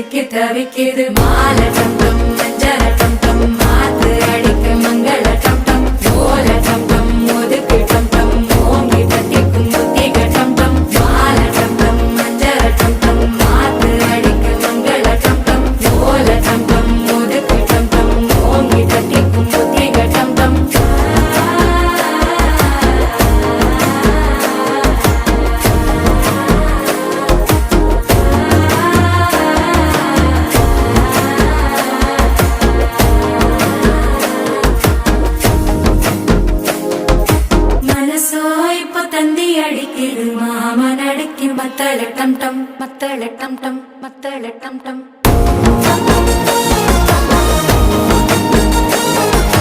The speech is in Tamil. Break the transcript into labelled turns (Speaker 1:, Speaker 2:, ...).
Speaker 1: சிக்கி தவிக்கிது மாலை டம் டம் மஞ்சள டம் டம் மாத்து அடிக்க மங்கள டம் டம் ஓல டம் டம் ஒதுக்கு டம் டம் ஓங்கி தட்டிக்கும் புத்திக டம் டம் மாலை டம் டம் மஞ்சள டம் டம் மாத்து அடிக்க மங்கள டம் டம் ஓல டம் டம் ஒதுக்கு டம் டம் ஓங்கி தட்டிக்கும் புத்திக டம் டம் தந்தி அடிக்கிது மாமன் அடிக்கு மத்தள டம் டம் மத்தள டம் டம் மத்தள டம் டம்